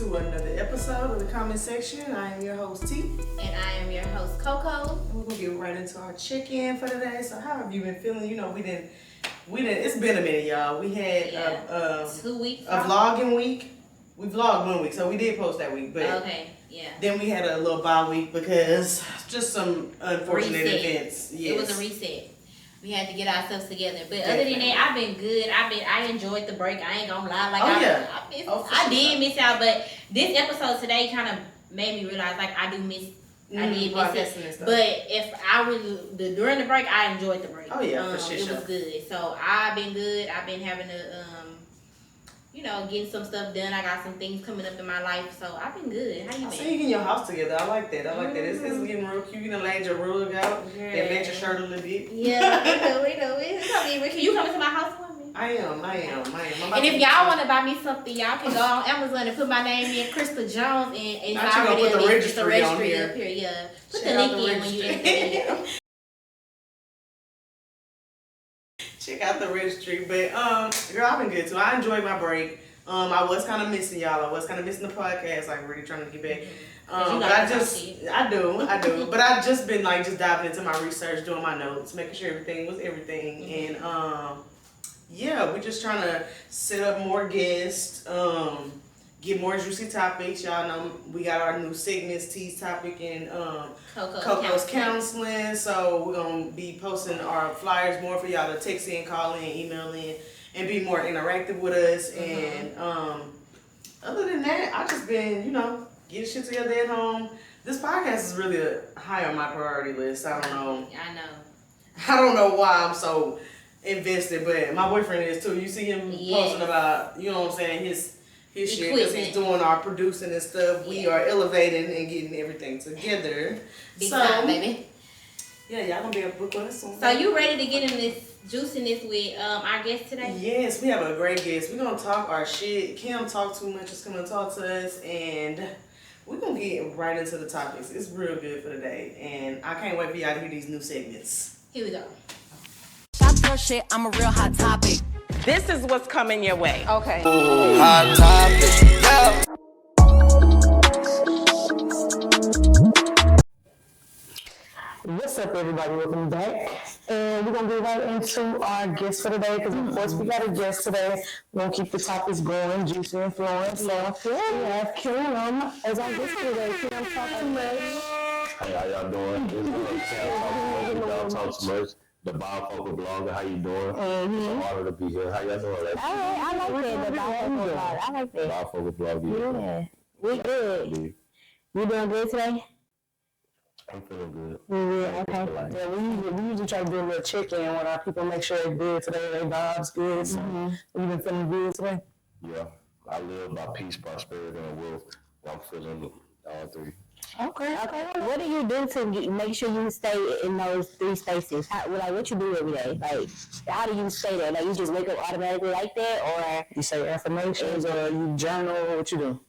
to another episode of the comment section. I am your host T. And I am your host Coco. And we're gonna get right into our check-in for today. So how have you been feeling? You know, we didn't it's been a minute, y'all. We had 2 weeks. A vlogging week. We vlogged 1 week, so we did post that week. But then we had a little bye week because just some unfortunate events. Yes. It was a reset. We had to get ourselves together. But other than that, I've been good. I enjoyed the break. I ain't gonna lie. Like I did miss out, but this episode today kind of made me realize like I did miss it. But if I was during the break, I enjoyed the break. Oh yeah, for sure. It was good. So I've been good. I've been having to getting some stuff done. I got some things coming up in my life, so I've been good. How you been? I see you getting your house together. I like that. It's getting real cute. You done laid your rug out. That match your shirt a little bit. Yeah, we know. It's gonna be Ricky. You coming to my house for me? I am. And if y'all want to buy me something, y'all can go on Amazon and put my name in, Krista Jones, and I should go put the registry on here. Up here. Yeah, put the link in when you enter. Check out the registry. But girl, I've been good too. I enjoyed my break. I was kind of missing y'all. I was kind of missing the podcast. Like really trying to get back. But I do. But I've just been like just diving into my research, doing my notes, making sure everything was everything. Mm-hmm. And we're just trying to set up more guests, get more juicy topics. Y'all know we got our new segments, T's topic and Coco's counseling. So we're gonna be posting our flyers more for y'all to text in, call in, email in, and be more interactive with us. Mm-hmm. And other than that, I just been, getting shit together at home. This podcast is really high on my priority list. I don't know. I don't know why I'm so invested, but my boyfriend is too. You see him posting about, his shit because he's doing our producing and stuff. We are elevating and getting everything together. Big time, baby. Yeah, y'all gonna be able to book on this soon. So you ready to get in this juiciness with our guest today? Yes, we have a great guest. We're gonna talk our shit. Camtalktoomuch is coming to talk to us, and we're gonna get right into the topics. It's real good for today, and I can't wait for y'all to hear these new segments. Here we go. Stop your shit, I'm a real hot topic. This is what's coming your way. Okay. Ooh, hot topic, yeah. What's up, everybody? Welcome back. And we're going to get right into our guest for today because, of course, we got a guest today. We're going to keep the topics going, juicy and flowing. So, we have Kim as our guest today. Kim, Camtalktoomuch. Hey, how y'all doing? This is Camtalktoomuch, the bifocal blogger. How you doing? Mm-hmm. It's an honor to be here. How y'all doing? I like that, the bifocal blogger. I like that. Bifocal blogger. Yeah. We good. You doing good today? I'm feeling good. Yeah, okay. Yeah, we usually try to do a little check-in with our people, make sure they're good today, their vibes good. So you been feeling good today? Yeah. I live by peace, prosperity, and wealth. I'm feeling all three. Okay. What do you do to make sure you stay in those three spaces? What you do every day? Like, how do you stay there? Like, you just wake up automatically like that, or you say affirmations, or you journal? What you do?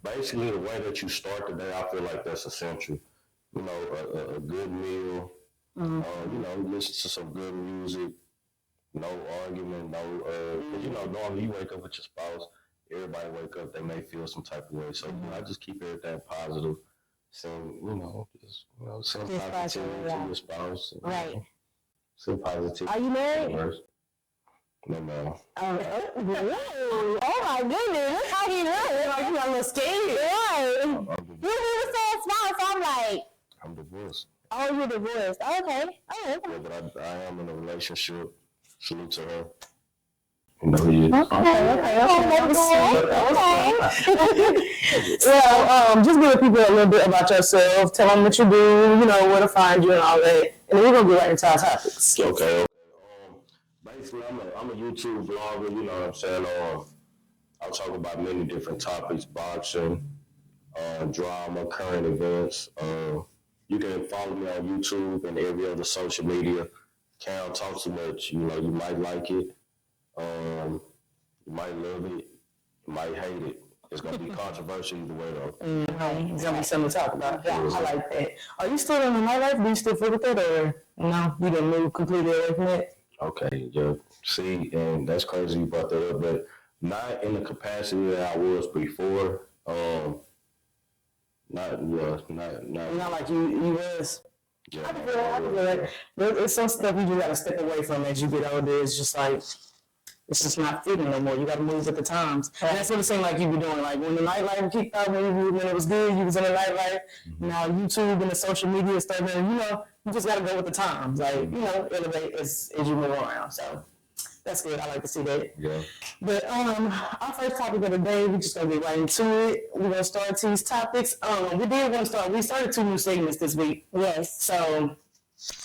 Basically, the way that you start the day, I feel like that's essential. A good meal, listen to some good music, no argument, normally you wake up with your spouse, everybody wake up, they may feel some type of way. So, I just keep everything positive, send positivity to your spouse. Right. Send positivity. Are you married? No, man. Oh my goodness, look how he looks. Like you a little scared. Right. You even said smile, so I'm like, I'm divorced. Oh, you're divorced. Okay. Yeah, but I am in a relationship. Salute to her. You know who he is. Okay. Well, just give people a little bit about yourself. Tell them what you do, where to find you and all that. And then we're going to get right into our topics. Okay. Basically, I'm a YouTube blogger, you know what I'm saying? I'll talk about many different topics, boxing, drama, current events. You can follow me on YouTube and every other social media. Camtalktoomuch, you might like it. You might love it. You might hate it. It's going to be controversial either way, though. Mm-hmm. It's going to be something to talk about. Yeah, I like that. Are you still in the nightlife? Do you still feel with that, or no? You didn't move completely away from it? Okay, yeah. See, and that's crazy you brought that up, but Not in the capacity that I was before. Not like you was. Yeah, I feel like there's some stuff you just gotta step away from as you get older. It's just like it's just not fitting no more. You gotta move with the times. And that's what it seemed like you be doing. Like when the nightlife kicked out, when it was good, you was in the nightlife. Now YouTube and the social media stuff, and you just gotta go with the times. Like, elevate as you move around. So that's good. I like to see that. Yeah. But our first topic of the day, we just gonna get right into it. We're gonna start these topics. We started 2 new segments this week. Yes. So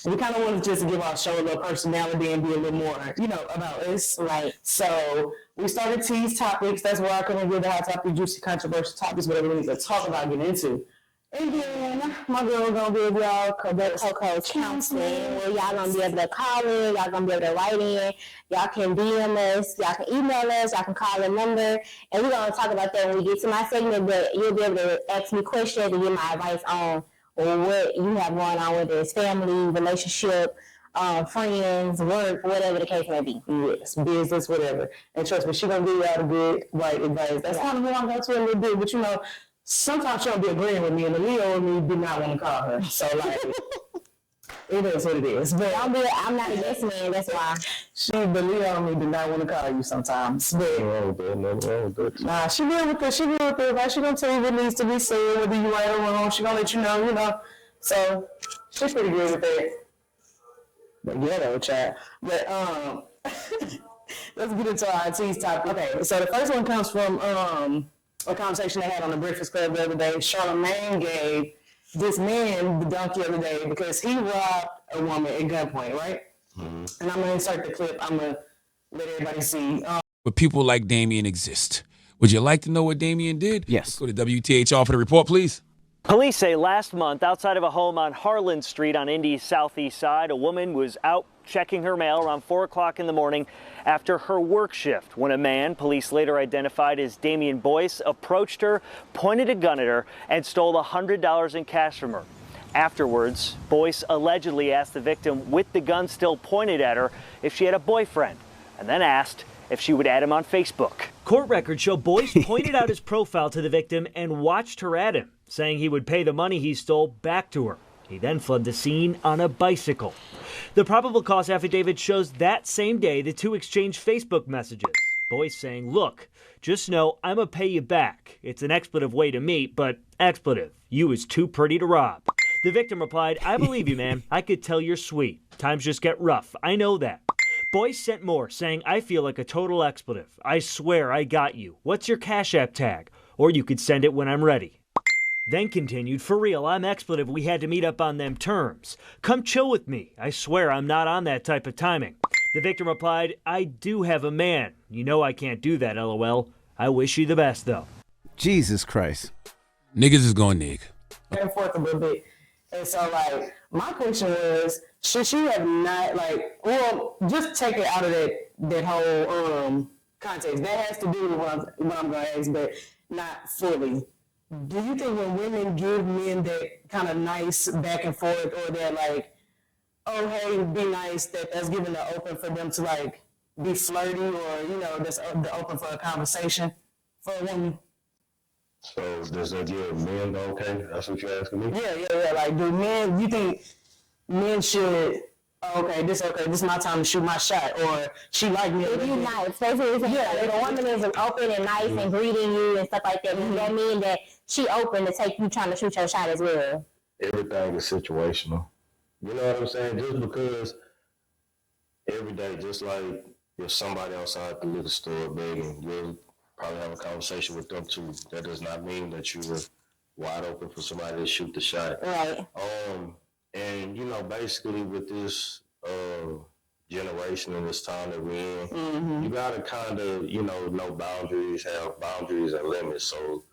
we kind of wanted just to give our show a little personality and be a little more, about us. Right. So we started Tease Topics. That's where I come and give the hot topic, juicy, controversial topics, whatever we need to talk about, get into. And then my girl gonna give y'all Coco's counseling, where y'all gonna be able to call in, y'all gonna be able to write in, y'all can DM us, y'all can email us, y'all can call the number, and we're gonna talk about that when we get to my segment. But you'll be able to ask me questions and get my advice on what you have going on, whether it's family, relationship, friends, work, whatever the case may be. Yes, business, whatever. And trust me, she gonna give y'all the good, right advice. That's kind of what I'm going to a little bit, but sometimes she don't be agreeing with me, and the Leo and me did not want to call her. So it is what it is. But I'm not a yes man, that's why. The Leo and me did not want to call you sometimes. But nah, she good with it. She good with it. Like, she gonna tell you what needs to be said, whether you right or wrong. She gonna let you know, So she's pretty good with that. But yeah, though, chat. But let's get into our tease topic. Okay, so the first one comes from a conversation they had on the Breakfast Club the other day. Charlamagne gave this man the dunk the other day because he robbed a woman at gunpoint, right? Mm-hmm. And I'm going to insert the clip. I'm going to let everybody see. But people like Damien exist. Would you like to know what Damien did? Yes. Go to WTHR for the report, please. Police say last month, outside of a home on Harlan Street on Indy's southeast side, a woman was out checking her mail around 4 o'clock in the morning after her work shift when a man, police later identified as Damien Boyce, approached her, pointed a gun at her, and stole $100 in cash from her. Afterwards, Boyce allegedly asked the victim, with the gun still pointed at her, if she had a boyfriend, and then asked if she would add him on Facebook. Court records show Boyce pointed out his profile to the victim and watched her add him, saying he would pay the money he stole back to her. He then fled the scene on a bicycle. The probable cause affidavit shows that same day the two exchanged Facebook messages. Boyce saying, "Look, just know I'ma pay you back. It's an expletive way to meet, but expletive. You is too pretty to rob." The victim replied, "I believe you, man. I could tell you're sweet. Times just get rough. I know that." Boyce sent more, saying, "I feel like a total expletive. I swear I got you. What's your Cash App tag? Or you could send it when I'm ready." Then continued, "For real, I'm expletive. We had to meet up on them terms. Come chill with me. I swear I'm not on that type of timing." The victim replied, "I do have a man. You know I can't do that, LOL. I wish you the best, though." Jesus Christ. Niggas is going nig. Back and forth a little bit. And so, my question was, should she have not, just take it out of that whole context. That has to do with what I'm going to ask, but not fully. Do you think when women give men that kind of nice back and forth, or they're like, "Oh, hey, be nice," that's giving the open for them to be flirty, or that's the open for a conversation for a woman? So does that give men the okay? That's what you're asking me? Yeah. Do you think men should? Okay, this is my time to shoot my shot, or she like me. If you nice, especially if the woman is open and nice and greeting you and stuff like that, does that mean that she open to take you trying to shoot your shot as well? Everything is situational. You know what I'm saying? Just because every day, just like if somebody outside the liquor store begging, you'll probably have a conversation with them too. That does not mean that you were wide open for somebody to shoot the shot. Right. And basically with this generation and this time that we're in, you gotta kind of, know boundaries, have boundaries and limits. So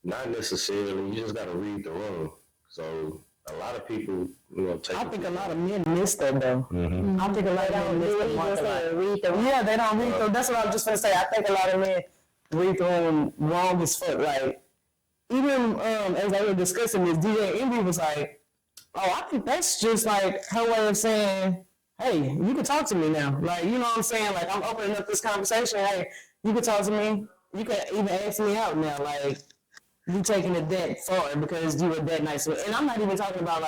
not necessarily, you just gotta read the room. So a lot of people, take. I think a lot of men miss that though. Mm-hmm. I think a lot of men miss that. Yeah, they don't read the. That's what I was just gonna say. I think a lot of men read the room wrong as fuck. Even as I was discussing this, DJ Envy was like, "Oh, I think that's just her way of saying, hey, you can talk to me now. You know what I'm saying? I'm opening up this conversation. Hey, you can talk to me. You can even ask me out now. Like, you taking it that far because you were that nice. And I'm not even talking about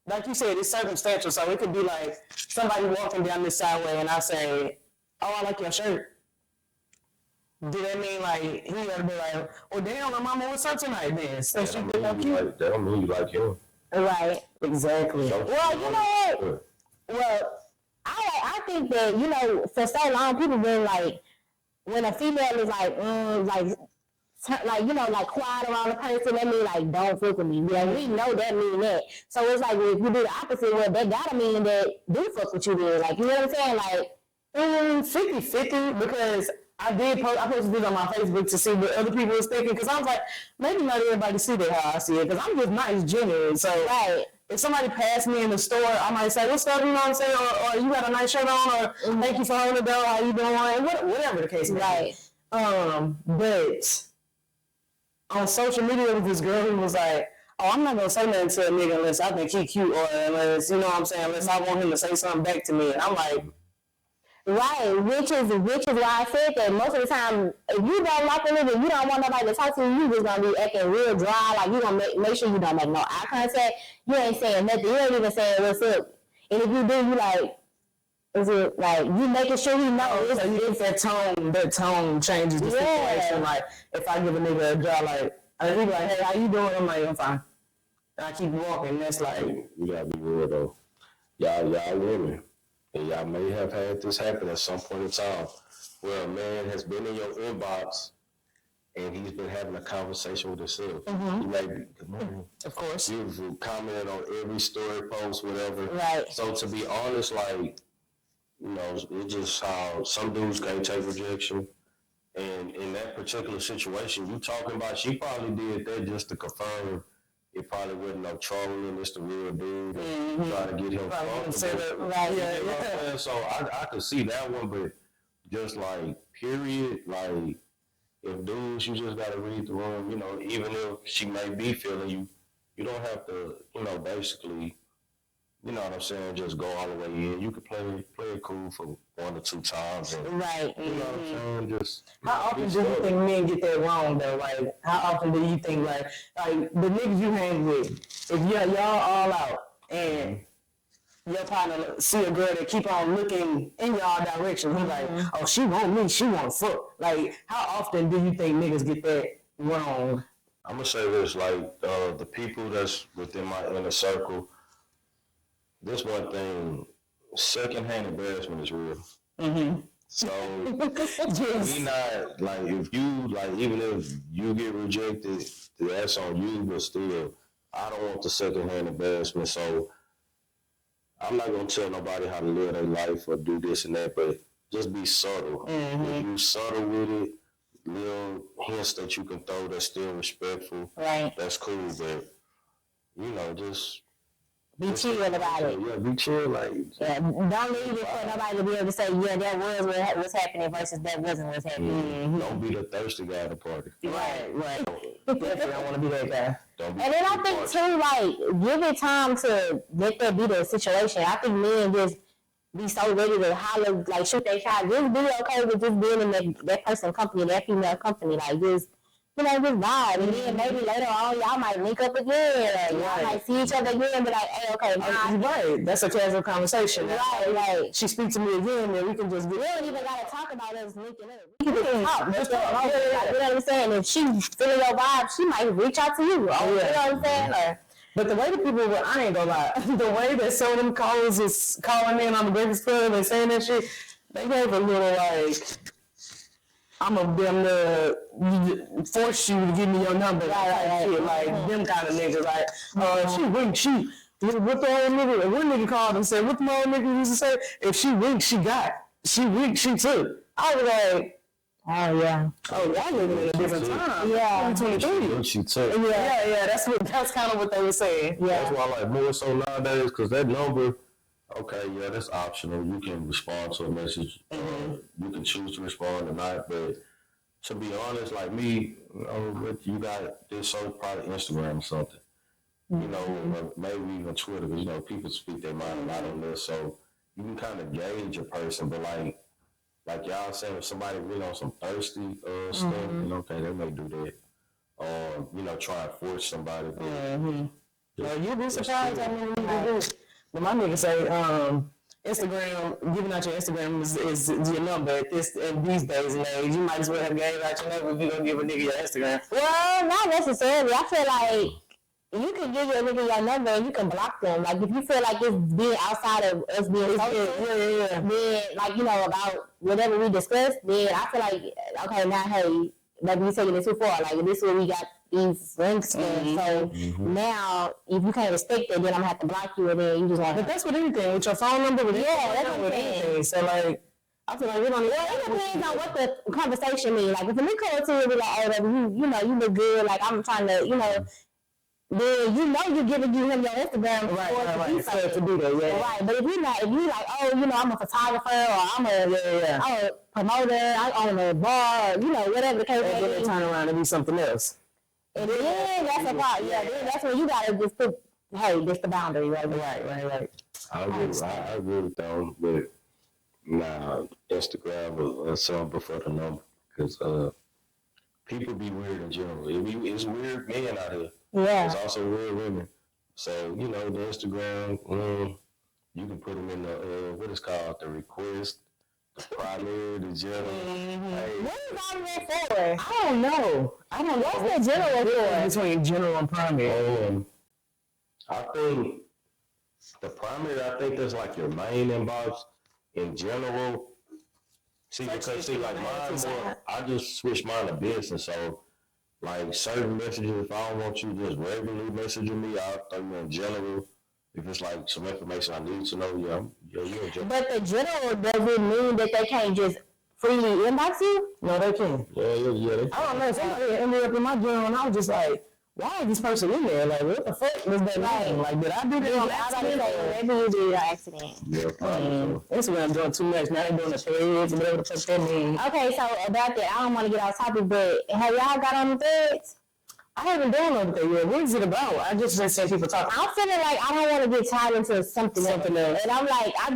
like you said, it's circumstantial. So it could be like somebody walking down this sideway and I say, "Oh, I like your shirt." Do that mean like he gotta be like, "Oh damn, my mama what's up tonight then?" So she feel like you. That don't mean you like him. Right. Exactly. Well, you know what? Well, I think that, you know, for so long people been like, when a female is like you know, like quiet around a person, that mean like don't fuck with me. Yeah, we know that mean that. So it's like if you do the opposite, well, that gotta mean that do fuck with you then. Like, you know what I'm saying? Like 50-50 because I posted this on my Facebook to see what other people was thinking because I was like, maybe not everybody see that how I see it because I'm just nice, genuine. So right. If somebody passed me in the store, I might say, "What's up?" You know what I'm saying? Or you got a nice shirt on, or thank you for holding the door. How you doing? Whatever the case may be. But on social media with this girl who was like, "Oh, I'm not gonna say nothing to a nigga unless I think he cute or unless, you know what I'm saying, unless I want him to say something back to me." And I'm like, right, which is why I said that most of the time, if you don't like a nigga, you don't want nobody to talk to you, you just gonna be acting real dry, like you gonna make sure you don't make no eye contact, you ain't saying nothing, you ain't even saying what's up. And if you do, you like, is it like, you making sure he knows. So you think that tone changes the situation. Like, if I give a nigga a jaw, like, he be like, "Hey, how you doing?" I'm like, "I'm fine." And I keep walking, that's like. You gotta be real though. Y'all women. And y'all may have had this happen at some point in time where a man has been in your inbox and he's been having a conversation with himself. Mm-hmm. You may be, "Good morning." Of course. You've commented on every story, post, whatever. Right. So to be honest, like, you know, it's just how some dudes can't take rejection. And in that particular situation you talking about, she probably did that just to confirm it probably wasn't no trolling. It's the real dude trying to get him comfortable. Right. Yeah. So I could see that one, but just like period, like if dudes, you just gotta read the room. You know, even if she may be feeling you, you don't have to, you know, basically, you know what I'm saying, just go all the way in. You could play it cool for 1 or 2 times. And, right. You know what I'm saying? Just how often do you think men get that wrong though? Like, how often do you think like the niggas you hang with, if y'all all out and your partner see a girl that keep on looking in y'all direction, he's like, "Oh, she want me, she want fuck." Like, how often do you think niggas get that wrong? I'm gonna say this, like the people that's within my inner circle. This one thing, secondhand embarrassment is real. Mm-hmm. So we not like, if you like, even if you get rejected, that's on you. But still, I don't want the secondhand embarrassment. So I'm not gonna tell nobody how to live their life or do this and that. But just be subtle. If you subtle with it, little hints that you can throw that's still respectful. Right. That's cool. But you know, just. Be chill about it. Yeah, be chill. Like, yeah, don't leave it for nobody to be able to say, "Yeah, that was what was happening," versus that wasn't what's happening. Don't be the thirsty guy at the party. Right. Definitely don't want to be that guy. And then I think too, like, give it time to let that be the situation. I think men just be so ready to holler, like, shoot their shot. Just be okay with just being in that person's company, that female company. Like, just, you know, just vibe. And then maybe later on, y'all might link up again. Or y'all might see each other again and be like, "Hey, okay, right. That's a casual conversation. Right. She speaks to me again, and we can just get. We don't even gotta talk about us linking up. We can just talk. Just talk. You know what I'm saying? If she feeling your vibe, she might reach out to you. You know what I'm saying? Or, but the way the people, I ain't gonna lie, the way that some of them callers is calling in on the Breakfast Club and saying that shit, they gave a little like, "I'm gonna force you to give me your number." Right. Shit, like them kind of niggas. Like, she wink, she. What the old nigga? One nigga called and said, "What the old nigga used to say? If she winked, she got. She winked, she took." I was like, "Oh yeah. Oh, y'all living in a different time. Yeah. 2023. She took. Yeah. That's kind of what they were saying. Yeah. That's why I like more so nowadays, because that number. Okay, yeah, that's optional. You can respond to a message. You can choose to respond or not. But to be honest, like me, you know, you got this, so probably Instagram or something. You know, maybe even Twitter, because, you know, people speak their mind a lot on this. So you can kind of gauge a person. But, like, like y'all saying, if somebody really on some thirsty stuff, okay, they may do that. Or, try and force somebody. Well, you'd be surprised how many niggas do it. But my nigga say, Instagram, giving out your Instagram is your number at these days and age. You might as well have gave out your number if you're going to give a nigga your Instagram. Well, not necessarily. I feel like you can give your nigga your number and you can block them. Like, if you feel like it's being outside of us being social, then, like, about whatever we discussed, then I feel like, okay, now, hey, maybe we taking it too far. Like, this is where we got these links and so now if you can't respect it, then I'm gonna have to block you and then you just like. But that's with anything, with your phone number, with that's with anything. So like, I feel like we don't. Well, it depends on what the conversation means. Like if a nigga come to you and be like, "Hey, baby, you look good," like I'm trying to, then you're giving him your Instagram right. To do that, right. But if you like, I'm a photographer or I'm a promoter, I own a bar, whatever the case may be. Then turn around and be something else. And then that's a part. Yeah, then that's when you gotta just put, hey, this the boundary, right? I agree with them, but Instagram is something before the number because people be weird in general. It's weird men out here. Yeah. It's also weird women. So the Instagram, you can put them in the what is called the request. Primary, the general. Hey. What is all that for? I don't know. What's the general for? Between general and primary. I think the primary, that's like your main inbox. In general, like mine more, I just switched mine to business. So, like certain messages, if I don't want you just regularly messaging me, I'll throw you in general. If it's like some information I need to know, you're general. But the general doesn't mean that they can't just freely inbox you? No, they can. Yeah. I don't know. Somebody ended up in my general and I was just like, why is this person in there? Like, what the fuck was that name? Like, did I do this on accident? Maybe you did an accident. Yeah, probably. Instagram doing too much. Now they're doing the threads and whatever the fuck that means. Okay, so about that, I don't want to get off topic, but have y'all got on the threads? I haven't downloaded that yet. What is it about? I just seen people talking. I'm feeling like I don't want to get tied into something else. And I'm like, I've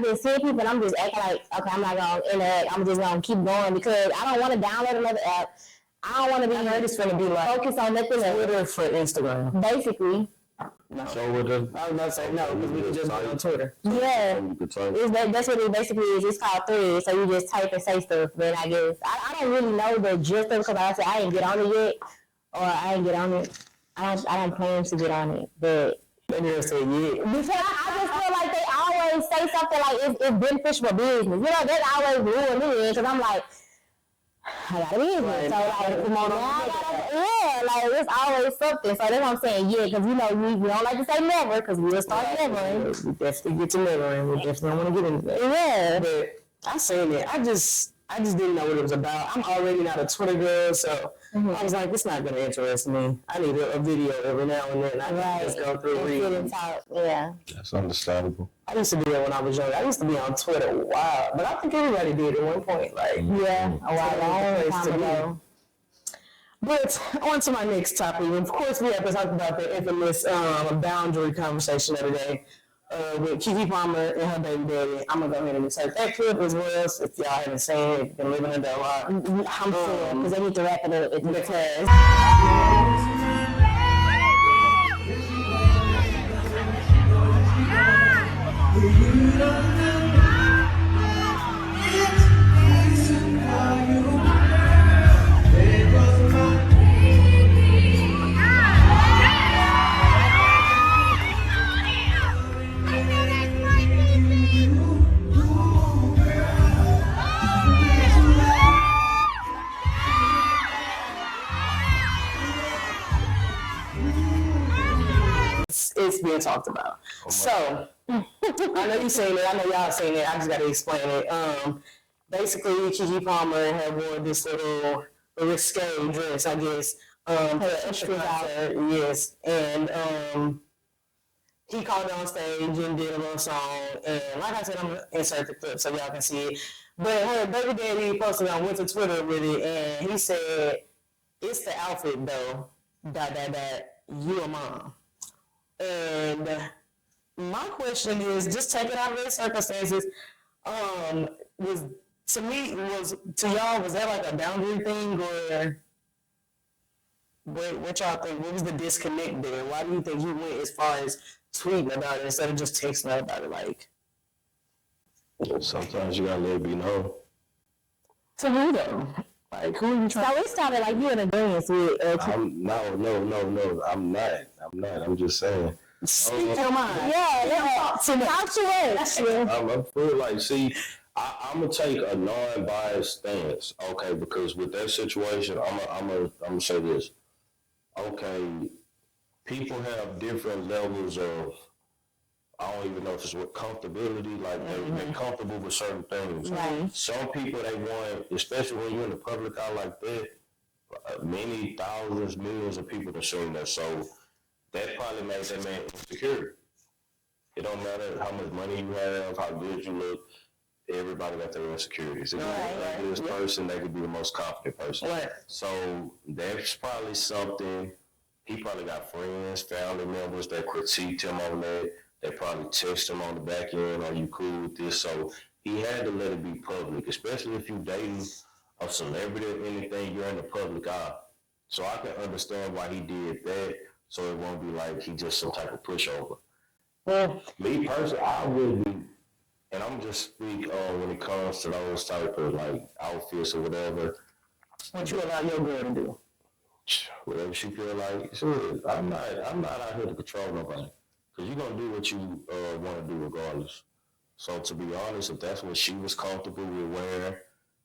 been seeing people and I'm just acting like, okay, I'm not going to interact. I'm just going to keep going because I don't want to download another app. I don't want to be it's going to be like focused on nothing else. Twitter for Instagram. Basically. No. So with the, I was about to say no because we can just go on Twitter. Yeah. That's what it basically is. It's called Threads. So you just type and say stuff. But I guess I don't really know the gist of it because like I said I didn't get on it yet. Or I ain't get on it. I don't plan to get on it, but they never say yeah. Because I just feel like they always say something like it's beneficial for business. That's always ruin me because I'm like, I got a business, right. So like, it's always something. So that's what I'm saying, yeah, because we don't like to say never because we'll start nevering. We definitely get to nevering. We definitely don't want to get into that. Yeah, but I seen it. I just didn't know what it was about. I'm already not a Twitter girl, so I was like, it's not going to interest me. I need a video every now and then. I can just go through and read. Yeah. That's understandable. I used to do that when I was young. I used to be on Twitter a while, but I think everybody did at one point. Like, a long time ago. But on to my next topic. Of course, we have to talk about the infamous boundary conversation of the day. With Keke Palmer and her baby daddy. I'm going to go ahead and insert that clip as well. So if y'all haven't seen it, if you've been living under a lot. I'm sure, because they need to wrap it up. Because it's being talked about. So, I know you've seen it. I know y'all seen it. I just got to explain it. Basically, Keke Palmer had worn this little risque dress, I guess. Her extra concert, yes. And he called on stage and did a little song. And like I said, I'm going to insert the clip so y'all can see it. But her baby daddy posted on went to Twitter with it, and he said, "It's the outfit though, ... you a mom." And my question is, just take it out of the circumstances, was to me, was that like a boundary thing, or what y'all think? What was the disconnect there? Why do you think he went as far as tweeting about it instead of just texting her about it? Like, sometimes you gotta let it be known. To who though? Like, who are you trying? So it started like you in agreement with. No. I'm not. I'm just saying. Speak your mind. Yeah. Talk to us. I feel like, see, I'm gonna take a non-biased stance, okay? Because with that situation, I'm gonna say this. Okay, people have different levels of, I don't even know if it's with comfortability, like they're comfortable with certain things. Right. Some people, they want, especially when you're in the public eye like that, many thousands, millions of people consume that. So that probably makes that man insecure. It don't matter how much money you have, how good you look. Everybody got their insecurities. If you're the luckiest person, they could be the most confident person. Right. So that's probably something. He probably got friends, family members that critiqued him on that. They probably text him on the back end, "Are you cool with this?" So he had to let it be public, especially if you're dating a celebrity or anything. You're in the public eye. So I can understand why he did that. So it won't be like he just some type of pushover. Well, me personally, I would be. And I'm just speak when it comes to those type of like outfits or whatever. What you allow your girl to do? Whatever she feel like. Sure, I'm not out here to control nobody. Cause you're gonna do what you want to do regardless. So to be honest, if that's what she was comfortable with wearing,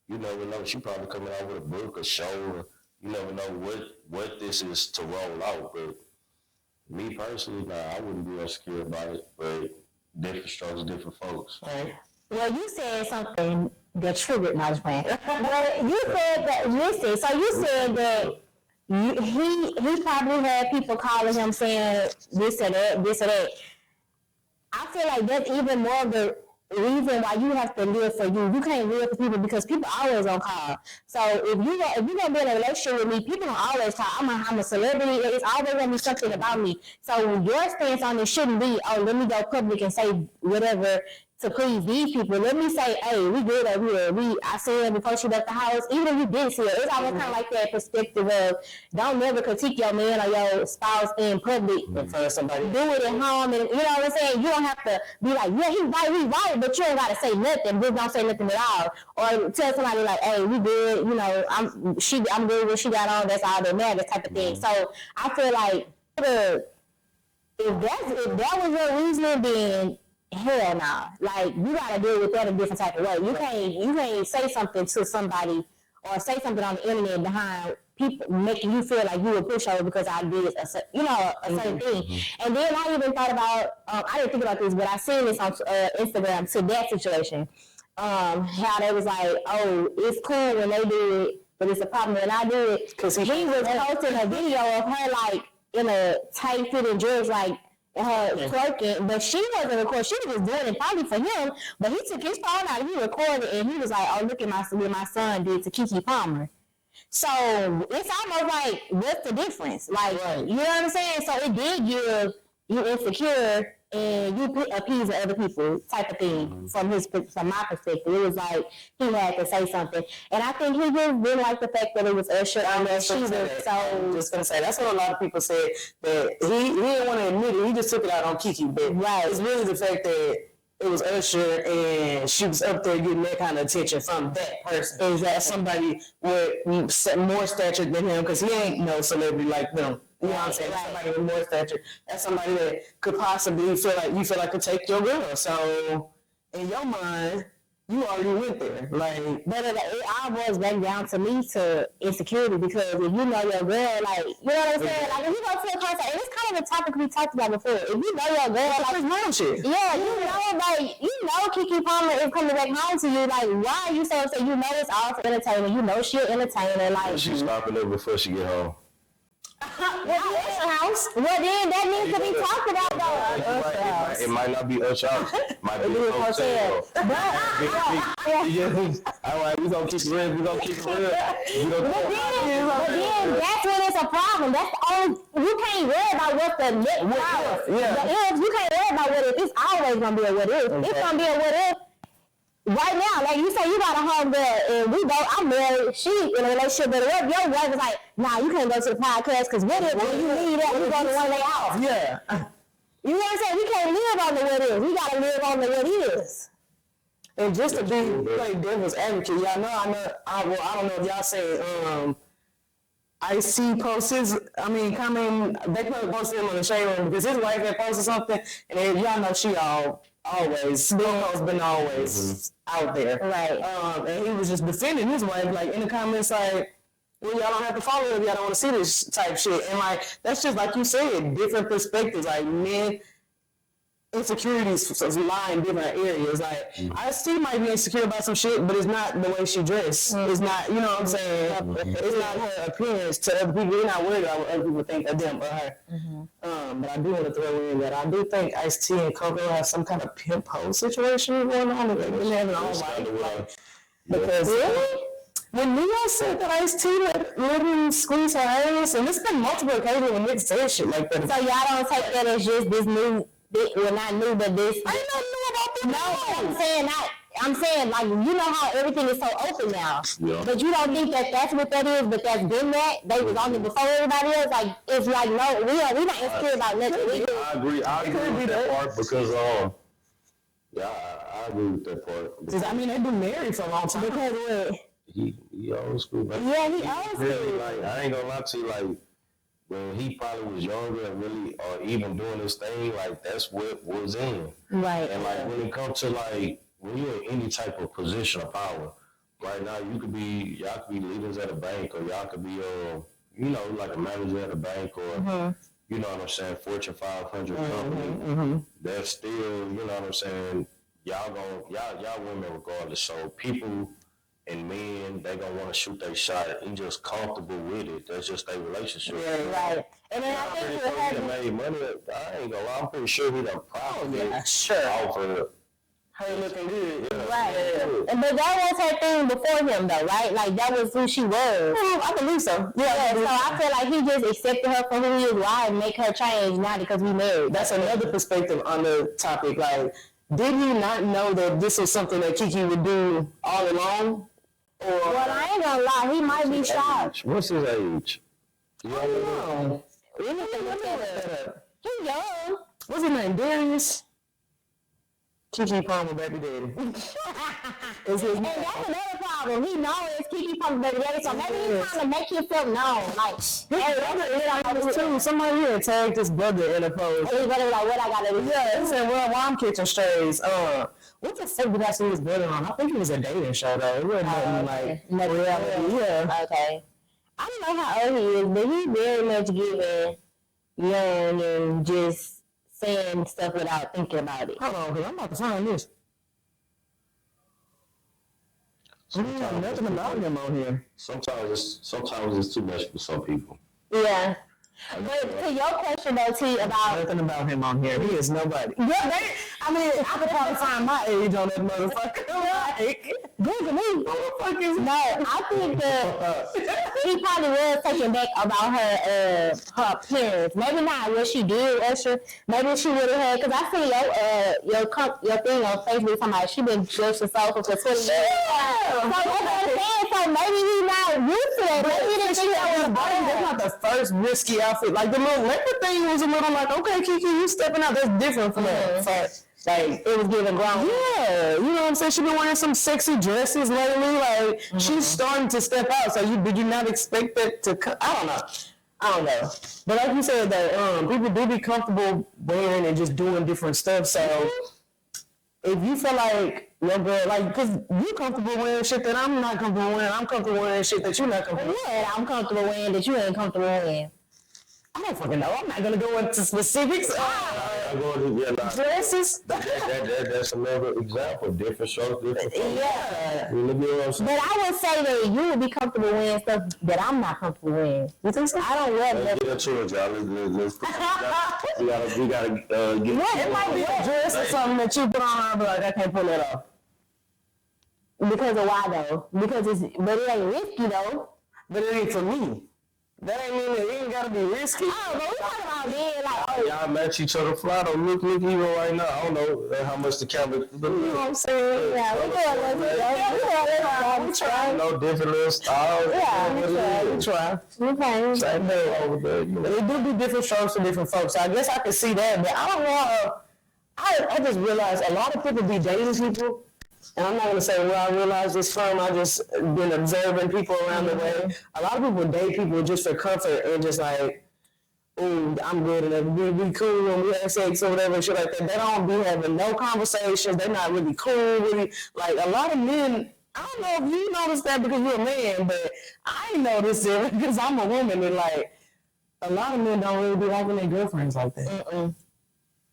you never know. She probably coming out with a book or show. Or you never know what this is to roll out. But me personally, I wouldn't be insecure about it. But different strokes, different folks. Right. Well, you said something that triggered my friend. Well, you said that. Listen, so you said that he probably had people calling him saying this or that. I feel like that's even more of the reason why you have to live for you. You can't live for people because people always on call. So if you're gonna be in a relationship with me, people don't always call. I'm a celebrity. It's always gonna be something about me. So your stance on it shouldn't be, oh, let me go public and say whatever to please these people. Let me say, hey, we good over here. I see her before she left the house. Even if you didn't see her, it's always kind of like that perspective of don't never critique your man or your spouse in public. For somebody. Do it at home, and you know what I'm saying? You don't have to be like, yeah, he's right, but you don't got to say nothing. Just don't say nothing at all. Or tell somebody like, hey, we good, you know, I'm good with what she got on, that's all that matters type of thing. So I feel like if that was your reasoning, then hell nah. Like, you gotta deal with that a different type of way. You can't say something to somebody or say something on the internet behind people making you feel like you a pushover because I did a certain thing. And then I even thought about, I didn't think about this, but I seen this on Instagram to that situation. How they was like, oh, it's cool when they do it, but it's a problem when I do it. Because he was posting a video of her like in a tight fitting dress, like her twerking, but she wasn't recording. She was just doing it probably for him. But he took his phone out and he recorded, and he was like, "Oh, look at what my son did to Keke Palmer." So it's almost like, what's the difference? Like, you know what I'm saying? So it did give you insecure and you appease the other people type of thing from my perspective. It was like he had to say something, and I think he just didn't like the fact that it was Usher and that she was so. I'm just gonna say that's what a lot of people said, that he didn't want to admit it. He just took it out on Keke, but it's really the fact that it was Usher and she was up there getting that kind of attention from that person. Is that somebody with more stature than him? Because he ain't no celebrity like them. You know what I'm saying? Somebody with more stature. That's somebody that could possibly feel like could take your girl. So in your mind, you already went there. Like, but it all boils back down to me to insecurity, because if you know your girl, like, you know what I'm saying? Like, if you go to a concert, and it's kind of a topic we talked about before. If you know your girl, like, you know Keke Palmer is coming back home to you. Like, why are you so upset? You know it's all for entertainment. You know she's entertainer. Like, she's stopping it before she get home. House. Well, then that needs to be talked about, though. It might not be Usher House. Might be a hotel. All right, we gonna keep it real. But then that's when it's a problem. That's the only. You can't worry about what the next problem. The if you can't worry about what if. It's always gonna be a what if. It's gonna be a what if. right now, like you say, you got a homegirl, and I'm married, she in a relationship, but what if your wife is like, nah, you can't go to the podcast, because what if when you leave that, you go to one day off? Yeah. You know what I'm saying? We can't live on the what is. We got to live on the what is. And just to play devil's advocate, y'all know, I don't know if y'all say, Ice-T posts his, comment, they posted him on the shade room because his wife had posted something, and y'all know she always been always out there. Right. And he was just defending his wife, like, in the comments, like, well, y'all don't have to follow if y'all don't want to see this type shit. And, like, that's just, like you said, different perspectives. Like, men, insecurities lie in different areas. Like, Ice-T might be insecure about some shit, but it's not the way she dressed. It's not, you know what I'm saying? It's not her appearance to other people. You're not worried about what other people think of them or her. But I do want to throw in that I do think Ice-T and Coco have some kind of pimp hoe situation going on. They're having all life. Because when Neo said that Ice-T let him squeeze her ass, and it's been multiple occasions when Nick said shit like that. So y'all don't take that as just this new. Well, not new, but this. I ain't not new about this. No, I'm saying, like, you know how everything is so open now. Yeah. But you don't think that that's what that is, but that's been that? They was on it before everybody else? Like, it's like, no, we not insecure about nothing. I agree with that part because, I agree with that part. Because, they've been married for a long time. Because what? He old school, man. Yeah, he old school. Really, like, I ain't gonna lie to you, like, when he probably was younger and really, or even doing this thing, like, that's what was in. Right. And, like, when it comes to, like, when you're in any type of position of power, right now, y'all could be leaders at a bank, or y'all could be, like a manager at a bank, or, you know what I'm saying, Fortune 500 company. That's still, you know what I'm saying, y'all women regardless. So people and men, they gonna want to shoot their shot and just comfortable with it. That's just their relationship. Yeah, right. And then I think he made money. I ain't gonna lie. I'm pretty sure he done probably offered her looking good. Yeah. Right. Yeah. But that was her thing before him, though, right? Like, that was who she was. I believe so. Yeah. So I feel like he just accepted her for who he is. Why make her change now because we married? That's another perspective on the topic. Like, did he not know that this was something that Kiki would do all along? Well, I ain't gonna lie, he might be shocked. What's his age? I don't know. He's young. What's his name? Darius? Kiki Palmer, baby daddy. And that's another problem. He knows it's Kiki Palmer, baby daddy, so maybe he's trying to make himself known. Like, somebody here tagged his brother in a post. His brother was like, what I gotta do? Yeah, he said, well, I'm catching strays. What the fuck did I see his brother on? I think it was a dating show, though. It wasn't nothing like reality. Yeah. Okay. I don't know how old he is, but he's very much giving young and just saying stuff without thinking about it. Hold on, I'm about to find this. Nothing about him on here. Sometimes it's too much for some people. Yeah. But to your question though, T, about nothing about him on here. He is nobody. Yeah, I could probably find my age on that motherfucker. Like, good to me. No, I think that he probably was taken back about her appearance. Maybe not what she did, Usher. Maybe she would have had, because I see your thing on Facebook talking about she been dressed with sofa for 20 years. So that's what I'm saying. So maybe he's not used to that. Maybe he didn't think that was bad. That's not the first risky outfit. Like, the little leopard thing was a little like, okay, Kiki, you stepping out. That's different from that. So, like, it was giving grown. Yeah, you know what I'm saying? She been wearing some sexy dresses lately. Like, she's starting to step out. So, did you not expect that to come? I don't know. But like you said, that people do be comfortable wearing and just doing different stuff. So, if you feel like your girl, like, because you comfortable wearing shit that I'm not comfortable wearing, I'm comfortable wearing shit that you're not comfortable wearing. Yeah, I'm comfortable wearing that you ain't comfortable wearing. I don't fucking know. I'm not going to go into specifics. Dresses. That's another example. Different strokes, different folks. Yeah. But I would say that you would be comfortable wearing stuff that I'm not comfortable wearing. You think so? I don't wear that. Let's get into it, y'all. We gotta get. Yeah, it might be a dress or something that you put on, but like, I can't pull that off. Because of why though? But it ain't risky though. But it ain't for me. That ain't mean that it ain't gotta be risky. Oh, but we talking about being like, oh. Y'all match each other fly though. Look even right now. I don't know how much the camera. You know what I'm saying? Yeah, we doing this. We try. No different little styles. Yeah, We try. Okay. Same thing over there. You know. It do be different strokes for different folks. So I guess I can see that, but I don't know. I just realized a lot of people be dating people. And I'm not going to say where I realized this from. I just been observing people around the way. A lot of people date people just for comfort and just like, ooh, I'm good and we cool and we have sex or whatever, shit like that. They don't be having no conversations. They're not really cool with it. Like a lot of men, I don't know if you noticed that because you're a man, but I ain't noticed it because I'm a woman and like a lot of men don't really be liking their girlfriends like that.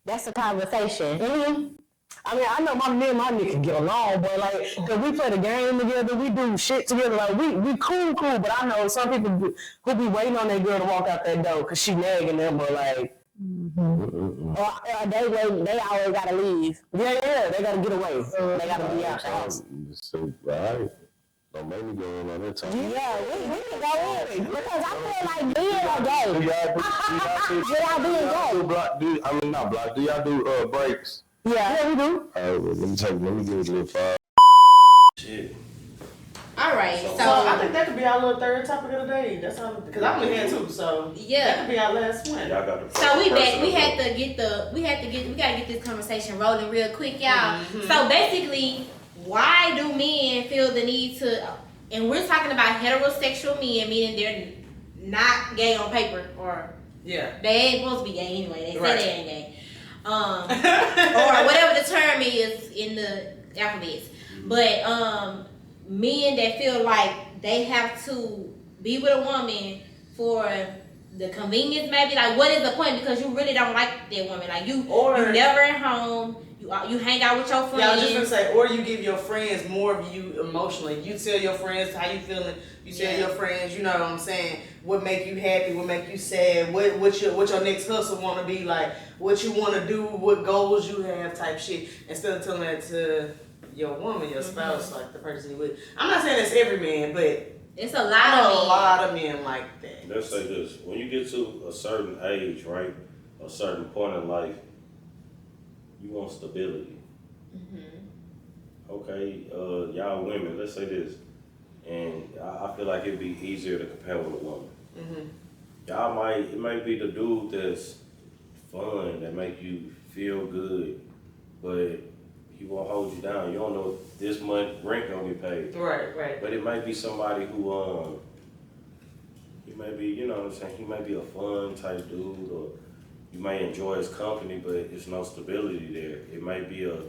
That's a conversation. Mm-hmm. I mean, I know me and my nigga get along, but like, cause we play the game together, we do shit together, like we cool, but I know some people who be waiting on their girl to walk out that door cause she nagging them, or like, Or they always gotta leave. Yeah, they gotta get away. They gotta be out the house. So, right. Don't make me go in on that time. Yeah, we can go in because I feel like being gay. Do y'all do breaks? Yeah, we do. Alright, well, let me give it a little 5. Shit. All right, so I think that could be our little third topic of the day. That's all, because I only had 2, so yeah, that could be our last one. Y'all got the so we back. We gotta get this conversation rolling real quick, y'all. So basically, why do men feel the need to? And we're talking about heterosexual men, meaning they're not gay on paper, or they ain't supposed to be gay anyway. They say they ain't gay. Or whatever the term is in the alphabets. But men that feel like they have to be with a woman for the convenience, maybe, like, what is the point? Because you really don't like that woman. Like, you never at home. You hang out with your friends. Yeah, I was just gonna say, or you give your friends more of you emotionally. You tell your friends how you feeling. You tell your friends, you know what I'm saying, what make you happy, what make you sad, what your next hustle want to be like, what you want to do, what goals you have, type shit. Instead of telling that to your woman, your spouse, like the person you with. I'm not saying it's every man, but it's a lot of men like that. Let's say this: when you get to a certain age, right, a certain point in life, you want stability. Okay, y'all women, let's say this, and I feel like it'd be easier to compare with a woman. It might be the dude that's fun, that make you feel good, but he won't hold you down. You don't know if this month rent gonna get paid. Right. But it might be somebody who he might be, you know what I'm saying, he might be a fun type dude, or you may enjoy his company, but there's no stability there. It might be a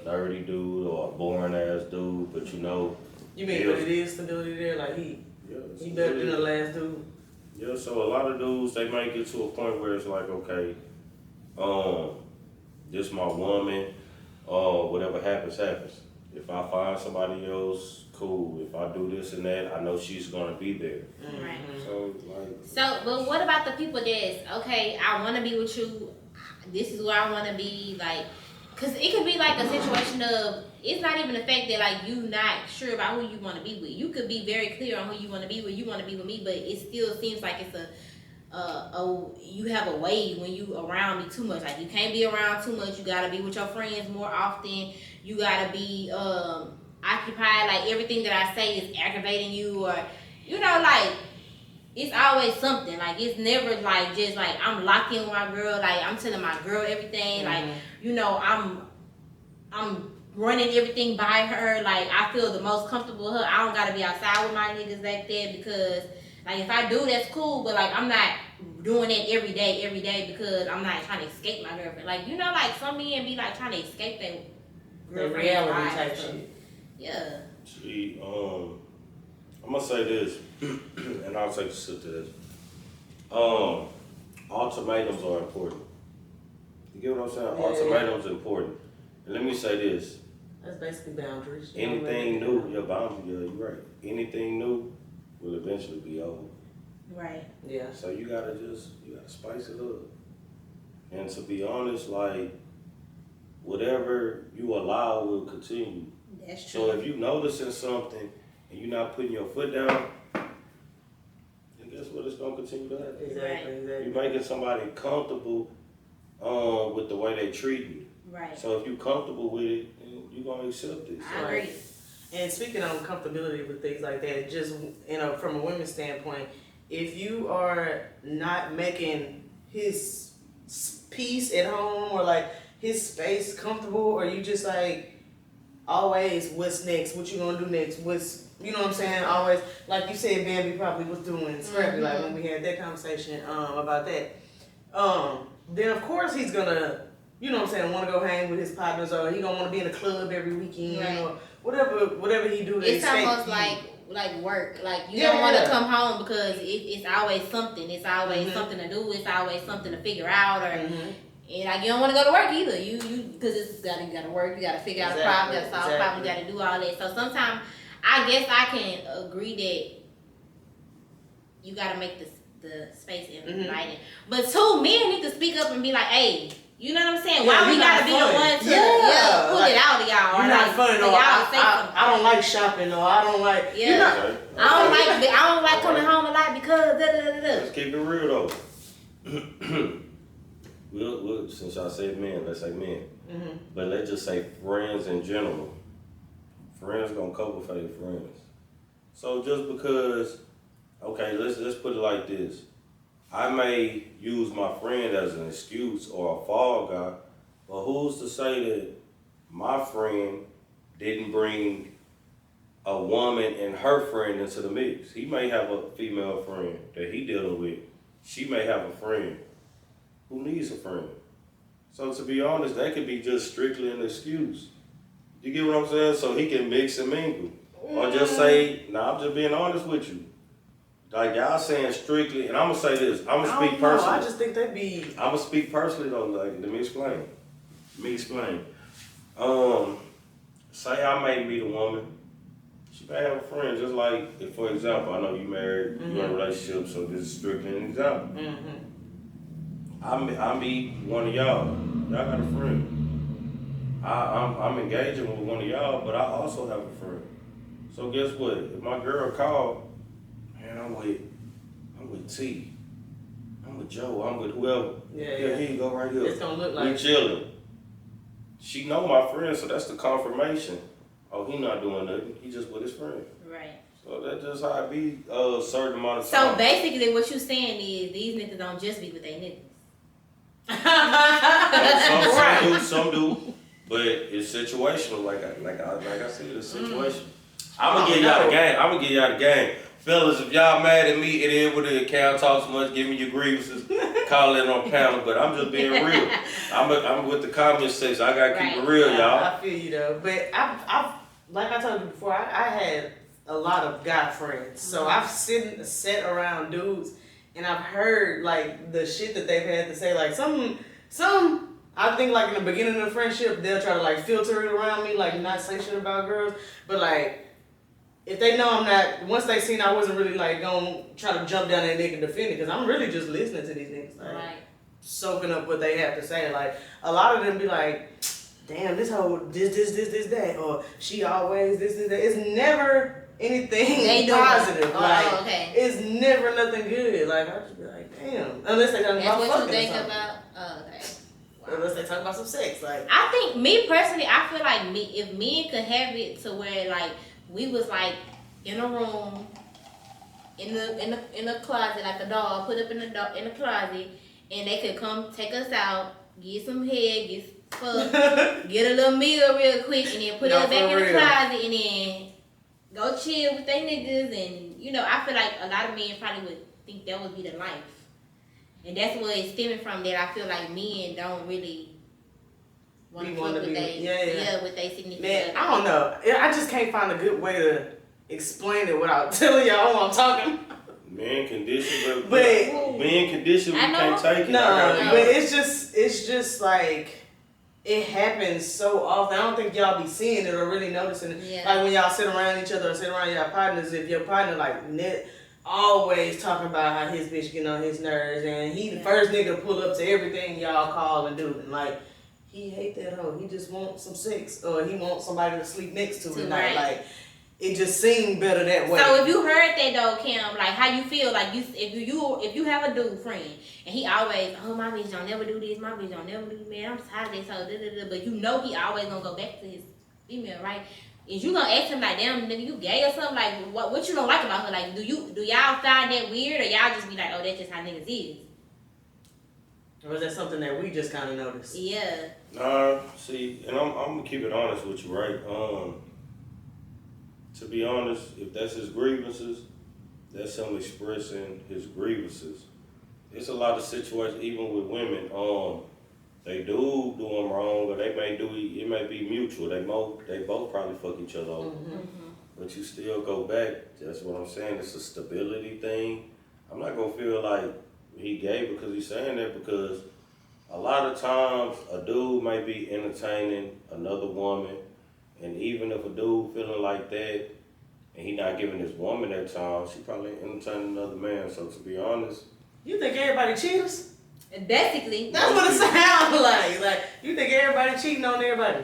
dirty dude or a boring ass dude, but you know. You mean but it is stability there? Like he better than the last dude? Yeah, so a lot of dudes, they might get to a point where it's like, okay, this my woman, whatever happens, happens. If I find somebody else, cool. If I do this and that, I know she's gonna be there. Right. So, but what about the people that's, okay, I want to be with you, this is where I want to be, like, because it could be like a situation of, it's not even the fact that, like, you not sure about who you want to be with. You could be very clear on who you want to be with. You want to be with me, but it still seems like it's you have a way when you around me too much. Like, you can't be around too much. You got to be with your friends more often. You got to be occupied. Like, everything that I say is aggravating you, or, you know, like, it's always something. Like, it's never like just like I'm locked in with my girl. Like, I'm telling my girl everything. Like, you know, I'm running everything by her. Like, I feel the most comfortable with her. I don't gotta be outside with my niggas like that, because like, if I do, that's cool, but like, I'm not doing it every day because I'm not trying to escape my girlfriend. Like, you know, like, some men be like trying to escape their girlfriend reality type shit. Yeah. See, I'm gonna say this, and I'll take a sip to this. Ultimatums are important. You get what I'm saying? Ultimatums are important. And let me say this. That's basically boundaries. Anything new, your boundary, you're right. Anything new will eventually be over. Right. Yeah. So you gotta spice it up. And to be honest, like, whatever you allow will continue. That's true. So if you noticing something and you're not putting your foot down, guess what? It's gonna continue to happen. Exactly. You're making somebody comfortable with the way they treat you. Right. So if you're comfortable with it, you're gonna accept it. I agree. And speaking on comfortability with things like that, just from a women's standpoint, if you are not making his peace at home or like his space comfortable, or you just like always what's next, what you gonna do next, what's, you know what I'm saying, always, like you said, Bambi probably was doing Scrappy, like when we had that conversation about that, then of course he's gonna, you know what I'm saying, want to go hang with his partners, or he gonna want to be in a club every weekend, right. or whatever he do. It's almost like work. Like you don't want to come home because it's always something. It's always something to do. It's always something to figure out, or and like you don't want to go to work either. You because you gotta work. You gotta figure out a problem. You gotta solve a problem. You gotta do all that. So sometimes I guess I can agree that you gotta make the space inviting. But two men need to speak up and be like, hey. You know what I'm saying? Why we gotta be the one to pull it out of y'all? You're not fun, or I don't like shopping, or I don't like. I don't like coming home a lot because. Let's keep it real though. we'll since I said men, let's say men. But let's just say friends in general. Friends gonna cover for their friends. So just because, okay, let's put it like this. I may use my friend as an excuse or a fall guy, but who's to say that my friend didn't bring a woman and her friend into the mix? He may have a female friend that he dealing with. She may have a friend who needs a friend. So to be honest, that could be just strictly an excuse. You get what I'm saying? So he can mix and mingle. Or just say, nah, I'm just being honest with you. Like y'all saying strictly, and I'm gonna say this. I'm gonna speak personally. I just think they be. I'm gonna speak personally though. Like, let me explain. Say I may meet a woman. She may have a friend. Just like, if, for example, I know you married, you in a relationship, so this is strictly an example. I meet one of y'all. Y'all got a friend. I'm engaging with one of y'all, but I also have a friend. So guess what? If my girl called. Man, I'm with T. I'm with Joe. I'm with whoever. Yeah, here you go right here. It's gonna look like we chilling. She know my friend, so that's the confirmation. Oh, he not doing nothing. He just with his friend. Right. So that's just how it be a certain amount of time. So basically what you saying is these niggas don't just be with their niggas. Some do. But it's situational, like I said, it's situational. I'm gonna give y'all the game. Fellas, if y'all mad at me, it is what it is. Camtalktoomuch, give me your grievances. Call it on panel, but I'm just being real. I'm with the comment section. I gotta keep it real, y'all. I feel you though, but I've like I told you before, I had a lot of guy friends, so I've sat around dudes, and I've heard like the shit that they've had to say. Like some I think like in the beginning of the friendship, they'll try to like filter it around me, like not say shit about girls, but like. If they know I'm not, once they seen I wasn't really like gonna try to jump down that nigga and defend it, because I'm really just listening to these niggas, like soaking up what they have to say. Like a lot of them be like, damn, this whole this that, or she always this that. It's never anything positive. It's never nothing good. Like I just be like, damn, unless they talking about fucking. That's what you think about. Wow. Unless they talk about some sex. Like I think me personally, I feel like if men could have it to where like. We was like in a room, in the closet, like a dog, put up in the closet, and they could come take us out, get some head, get fucked, get a little meal real quick, and then put us back in the closet, and then go chill with they niggas, and you know, I feel like a lot of men probably would think that would be the life, and that's where it's stemming from. That I feel like men don't really. Want to with they significant. Man, I don't know. I just can't find a good way to explain it without telling y'all what I'm talking. Man condition, but man condition, we can't take it. No, but it's just like it happens so often. I don't think y'all be seeing it or really noticing it. Yeah. Like when y'all sit around each other or sit around your partners, if your partner like always talking about how his bitch getting on his nerves, and he the first nigga to pull up to everything y'all call and do, and like. He hate that hoe. He just wants some sex, or he wants somebody to sleep next to at night. Like it just seemed better that way. So if you heard that though, Kim, like how you feel, like if you have a dude friend and he always, oh my bitch don't never do this, my bitch don't never do this, man, I'm tired of this, so but you know he always gonna go back to his female, right? Is you gonna ask him like, damn, nigga, you gay or something? Like, what you don't like about her? Like, do y'all find that weird, or y'all just be like, oh, that's just how niggas is? Or is that something that we just kind of noticed? Yeah. Nah, see, and I'm gonna keep it honest with you, right? To be honest, if that's his grievances, that's him expressing his grievances. It's a lot of situations, even with women, they do them wrong, or they may do it may be mutual. They both probably fuck each other over. But you still go back. That's what I'm saying. It's a stability thing. I'm not gonna feel like he gay because he's saying that, because a lot of times a dude may be entertaining another woman, and even if a dude feeling like that and he not giving his woman that time, she probably entertaining another man. So to be honest, you think everybody cheaters? Basically, that's what it sounds like. Like, you think everybody cheating on everybody?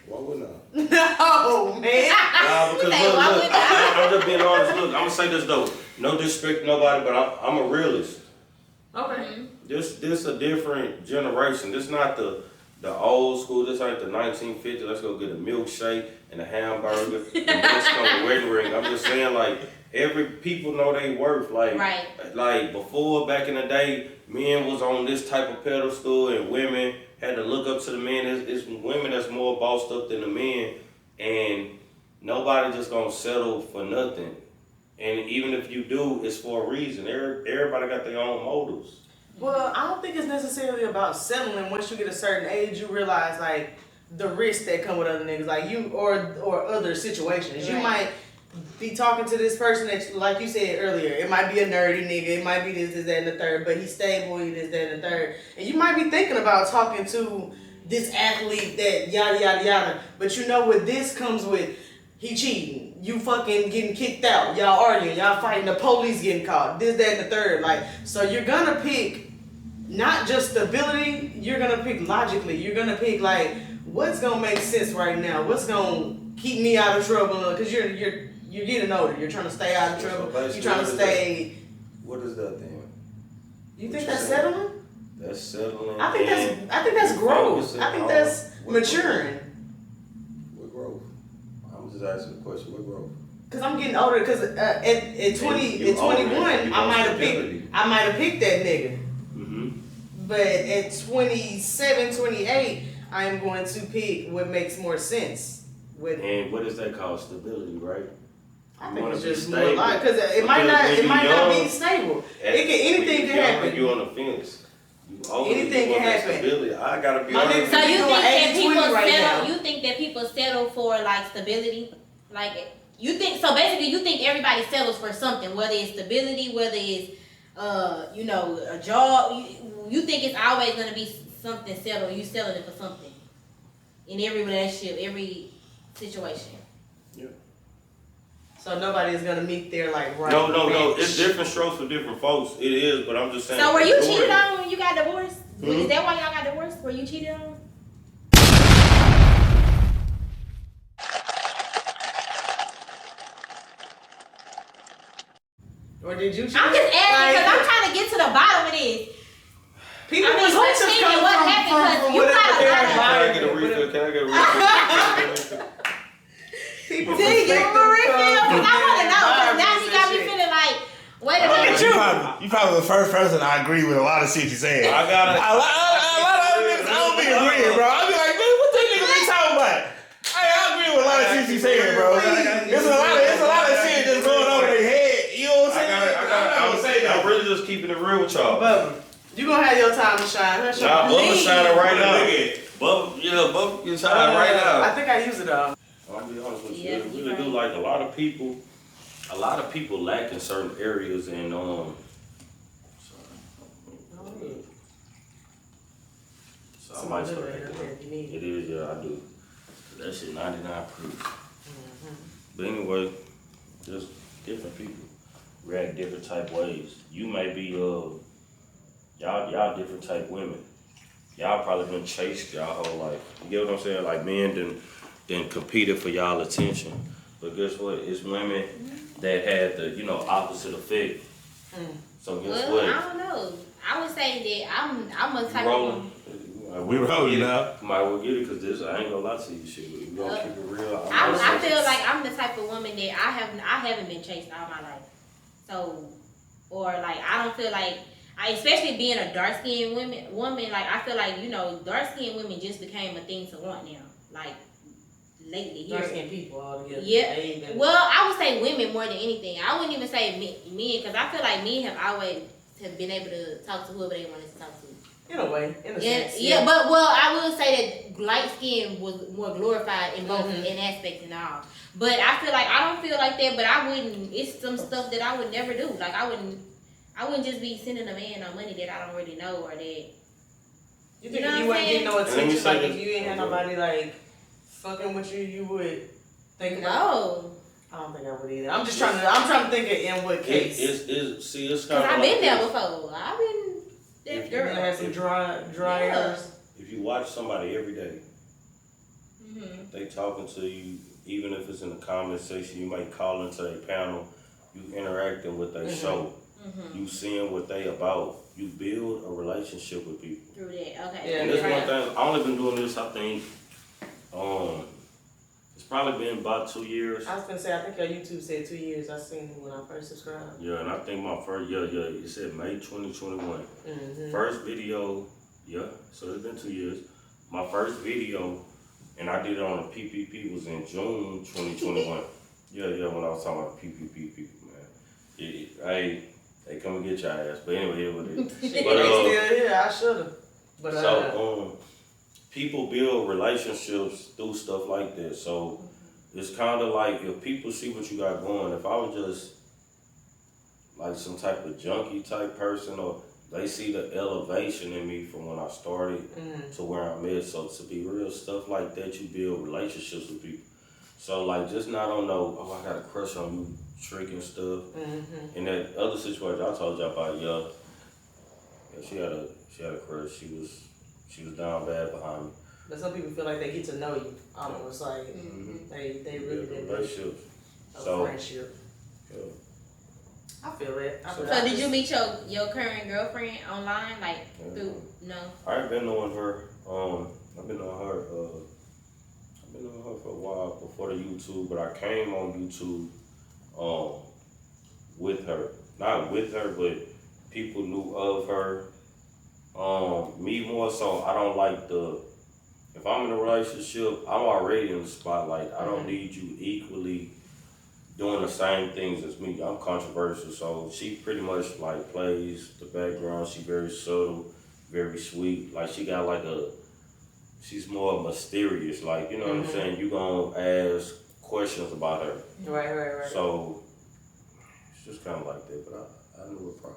Why wouldn't I? No, man. Nah, because look, I'm just being honest. Look, I'm gonna say this though. No disrespect to nobody, but I'm a realist. Okay. This a different generation. This not the old school. This ain't the 1950s. Let's go get a milkshake and a hamburger and let's go to the wedding ring. I'm just saying, like, people know they worth. Like, right. Like before, back in the day, men was on this type of pedestal and women had to look up to the men. It's women that's more bossed up than the men, and nobody just gonna settle for nothing. And even if you do, it's for a reason. Everybody got their own motives. Well, I don't think it's necessarily about settling. Once you get a certain age, you realize like the risks that come with other niggas, like you or other situations. Right. You might be talking to this person that, like you said earlier, it might be a nerdy nigga, it might be this, that, and the third, but he's stable, he this, that, and the third. And you might be thinking about talking to this athlete that yada, yada, yada. But you know what this comes with? He cheating. You fucking getting kicked out. Y'all arguing. Y'all fighting. The police getting caught. This, that, and the third. Like, so you're gonna pick not just stability. You're gonna pick logically. You're gonna pick like what's gonna make sense right now. What's gonna keep me out of trouble? Because you're getting older. You're trying to stay out of trouble. You're trying to stay. What is that then? You think that's settling? That's settling. I think that's growth. I think that's maturing. What growth? I'm just asking the question. What growth? Cause I'm getting older. Cause at 21, I might have picked that nigga. Mm-hmm. But at 27, 28, I am going to pick what makes more sense. And what is that called? Stability, right? I think it's just more like, cause it might not be stable. Anything can happen. You on the fence. Anything can happen. Stability. I gotta be honest. So you think that people settle? You think that people settle for like stability? Like you think so? Basically, you think everybody settles for something, whether it's stability, whether it's a job. You think it's always gonna be something settled. You settling for something in every relationship, every situation. Yeah. So nobody is gonna meet their like right. No. It's different strokes for different folks. It is, but I'm just saying. So were you cheated on when you got divorced? Mm-hmm. Is that why y'all got divorced? Were you cheated on? Or did you cheat? I'm just asking because I'm trying to get to the bottom of this. People what happened because you got a lot of. Can I get a refill? People did you give him a refill? Because I want to know. Because now he got me feeling like, wait a minute. You probably the first person I agree with a lot of shit you said. I got it. A lot of other niggas I don't be agreeing, bro. I be like, man, what that nigga be talking about? Hey, I agree with a lot of shit you saying, bro. It's a lot of shit that's going on in their head. You know what I'm saying? I would say that. I'm really just keeping it real with y'all. Bubba, you gonna have your time to shine. Nah, Bubba's shining right now. Bubba is shining right now. I think I use it all. I'll be honest with you. It really do like a lot of people lack in certain areas and So I might start it is, yeah, I do. That shit 99 proof. But anyway, just different people react different type ways. You may be y'all different type women. Y'all probably been chased y'all whole life. You get what I'm saying? Like men then competed for y'all attention. But guess what? It's women that had the, opposite effect. So guess what? I don't know. I would say that I'm a type rolling. We rolling now. Might well get it because I ain't gonna lie to you, shit. We gonna keep it real. I feel like I'm the type of woman that I haven't been chased all my life. So, or like I don't feel like especially being a dark skinned woman, like I feel like dark skinned women just became a thing to want now. Like lately, dark skinned people altogether. Yeah. Well, I would say women more than anything. I wouldn't even say men because I feel like men have always been able to talk to whoever they wanted to talk to. In a way, in a sense. Yeah, but I will say that light skin was more glorified in both in aspects and all. But I feel like I don't feel like that. But I wouldn't. It's some stuff that I would never do. Like I wouldn't just be sending a man no money that I don't really know or that. You think if you wouldn't get no attention, like if you ain't had nobody like fucking with you, you would think about? No. I don't think I would either. I'm trying to think of in what case. It's kind of. I've been there before. I've been. That girl had some dry airs. If you watch somebody every day, they talking to you, even if it's in the comment section, you might call into their panel, you interacting with their show, you seeing what they about, you build a relationship with people. Through that, okay. Yeah, and this one thing, I only been doing this, I think, it's probably been about 2 years. I was gonna say, I think your YouTube said 2 years. I seen it when I first subscribed. Yeah, and I think my first, it said May 2021. First video, so it's been 2 years. My first video, and I did it on the PPP, was in June 2021. When I was talking about PPP people, man. They come and get your ass. But anyway, what it is. But, still here, I should've. But so, people build relationships through stuff like this. So it's kind of like if people see what you got going, if I was just like some type of junkie type person, or they see the elevation in me from when I started to where I'm at. So to be real, stuff like that, you build relationships with people. So like just not on I got a crush on you trick and stuff. In that other situation I told you about, she had a crush. She was down bad behind me. But some people feel like they get to know you. Almost like they really did relationships. Friendship. Yeah. I feel it. So did you meet your current girlfriend online, like through? No. I've been knowing her. I've been knowing her for a while before the YouTube, but I came on YouTube with her. Not with her, but people knew of her. Me more so, I don't like if I'm in a relationship, I'm already in the spotlight. I don't need you equally doing the same things as me. I'm controversial, so she pretty much like plays the background. She very subtle, very sweet. Like she got she's more mysterious. Like, you know what I'm saying? You gonna ask questions about her. Right. So it's just kind of like that, but I knew her prior.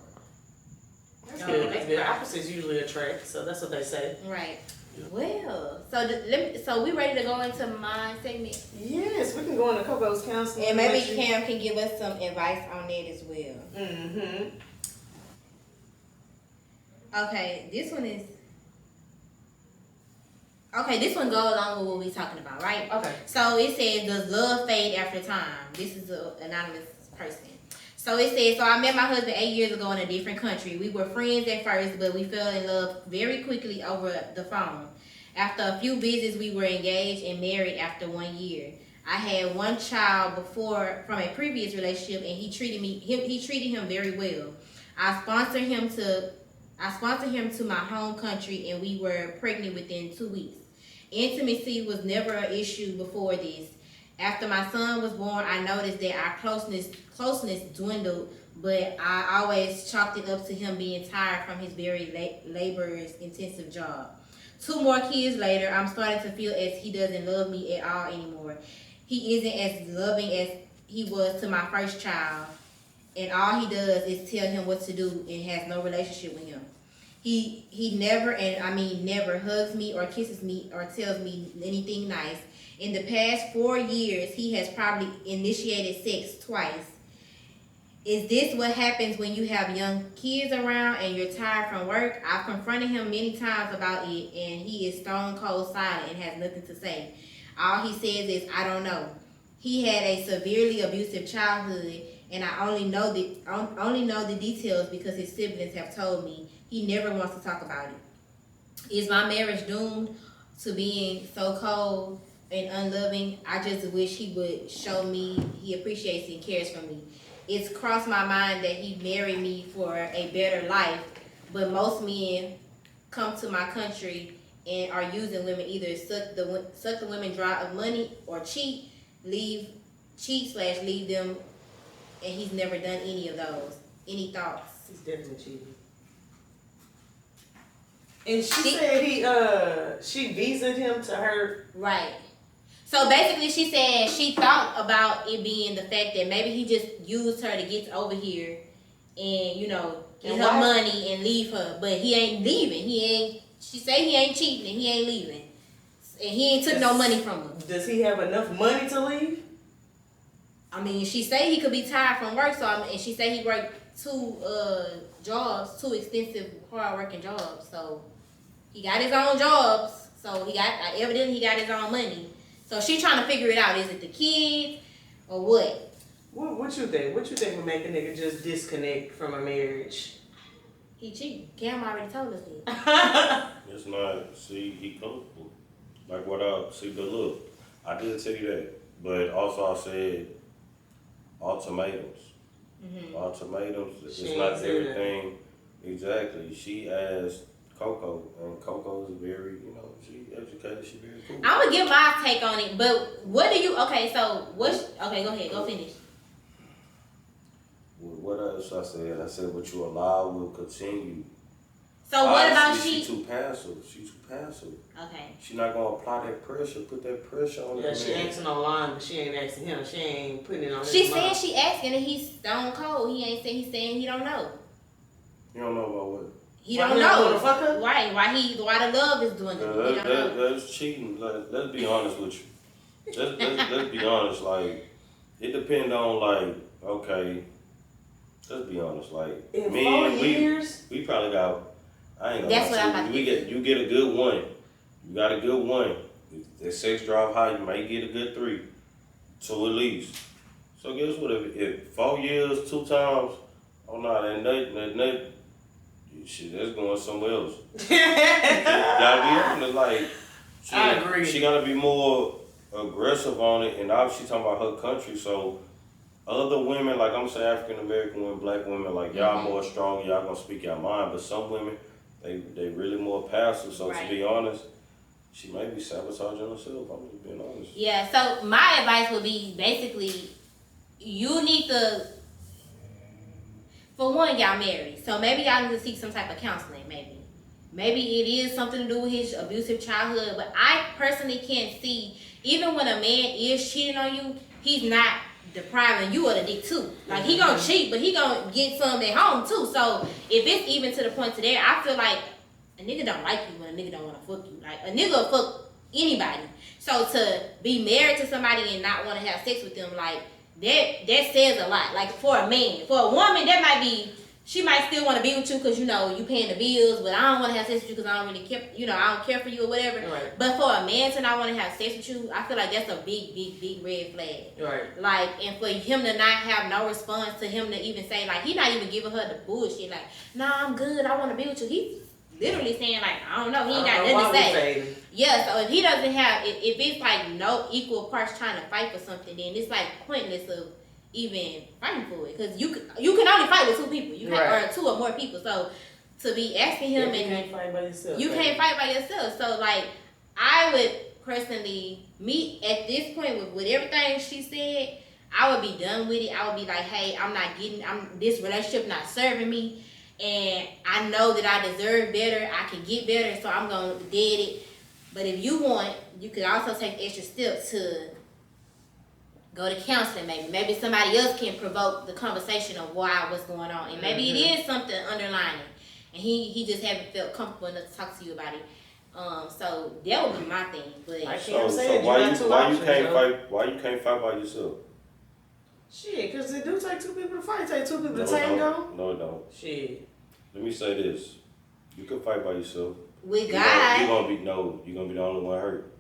That's good. That's good. Opposites usually attract, so that's what they say. Right. Yeah. Well, so we ready to go into my segment? Yes, we can go into couples counseling. And maybe Cam can give us some advice on that as well. Okay, this one goes along with what we're talking about, right? Okay. So it says, does love fade after time? This is an anonymous person. So it says, so I met my husband 8 years ago in a different country. We were friends at first, but we fell in love very quickly over the phone. After a few visits, we were engaged and married after 1 year. I had one child before from a previous relationship, and he treated him very well. I sponsored him to my home country, and we were pregnant within 2 weeks. Intimacy was never an issue before this. After my son was born, I noticed that our closeness dwindled, but I always chalked it up to him being tired from his very laborious, intensive job. 2 more kids later, I'm starting to feel as he doesn't love me at all anymore. He isn't as loving as he was to my first child, and all he does is tell him what to do and has no relationship with him. He never, and I mean never, hugs me or kisses me or tells me anything nice. In the past 4 years, he has probably initiated sex twice. Is this what happens when you have young kids around and you're tired from work? I've confronted him many times about it, and he is stone cold silent and has nothing to say. All he says is, I don't know. He had a severely abusive childhood, and I only know the details because his siblings have told me. He never wants to talk about it. Is my marriage doomed to being so cold and unloving? I just wish he would show me he appreciates and cares for me. It's crossed my mind that he married me for a better life, but most men come to my country and are using women, either suck the women dry of money or leave them, and he's never done any of those. Any thoughts? He's definitely cheating. And she said she visaed him to her. Right. So basically she said she thought about it being the fact that maybe he just used her to get over here and, get her money and leave her. But he ain't leaving. She say he ain't cheating and he ain't leaving. And he ain't took no money from her. Does he have enough money to leave? I mean, she say he could be tired from work, and she say he worked two extensive, hard-working jobs. So he got his own jobs. So evidently he got his own money. So she trying to figure it out. Is it the kids or what? What you think? What you think would make a nigga just disconnect from a marriage? He cheated. Cam already told us that. It's not. See, he comfortable. Like what I see. But look, I did tell you that. But also I said ultimatums. Mm-hmm. Ultimatums. It's not everything. Exactly. She asked Coco, and Coco is very, she educated. She very cool. I'm gonna give my take on it, but what do you? Okay, so okay, go ahead, go finish. What else I said? I said what you allow will continue. So what about She's too passive. She's too passive. Okay. She's not gonna apply that pressure. Put that pressure on. Yeah, she asking online, but she ain't asking him. She ain't putting it on. She said she asking, and he's stone cold. He ain't saying. He's saying he don't know. You don't know about what? He don't know. Right? Why the love is doing it? That's cheating. Let's be honest with you. Let's be honest. Like it depends on okay. Let's be honest. Like in 4 years, we probably got. I ain't gonna. That's what I'm about to get. You get a good one. You got a good one. If that sex drive high, you might get a good 3, 2 at least. So guess what? If 4 years, 2 times, oh no, that shit, that's going somewhere else. You gotta be honest. I agree. She gotta be more aggressive on it, and obviously talking about her country. So other women, like I'm saying, African American women, black women, y'all more strong, y'all gonna speak your mind. But some women, they really more passive. So to be honest, she may be sabotaging herself. I'm just being honest. Yeah. So my advice would be basically, you need to. For one, y'all married, so maybe y'all need to seek some type of counseling. Maybe it is something to do with his abusive childhood. But I personally can't see, even when a man is cheating on you, he's not depriving you of the dick too. Like he gonna cheat, but he gonna get some at home too. So if it's even to the point to there, I feel like a nigga don't like you when a nigga don't want to fuck you. Like a nigga will fuck anybody. So to be married to somebody and not want to have sex with them, that says a lot. Like for a man, for a woman, that might be, she might still want to be with you because you paying the bills, but I don't want to have sex with you because I don't really care, I don't care for you or whatever. Right. But for a man to not want to have sex with you, I feel like that's a big, big, big red flag. Right. And for him to not have no response, to him to even say, he not even giving her the bullshit, nah, I'm good, I want to be with you. He's literally saying, I don't know, he ain't got nothing to say. Yeah, so if he doesn't have, if it's no equal parts trying to fight for something, then it's pointless of even fighting for it, because you can only fight with 2 people, or 2 or more people. So to be asking him, you can't fight by yourself. You can't fight by yourself. So I would personally, at this point with everything she said, I would be done with it. I would be like, hey, this relationship not serving me, and I know that I deserve better. I can get better, so I'm gonna dead it. But if you want, you could also take extra steps to go to counseling. Maybe somebody else can provoke the conversation of what's going on, and maybe it is something underlying, and he just haven't felt comfortable enough to talk to you about it. So that would be my thing. But why you can't fight by yourself? Shit, because it do take 2 people to fight. It take 2 people to tango. No, it don't. Shit. Let me say this: you can fight by yourself. With God, you're gonna be the only one hurt.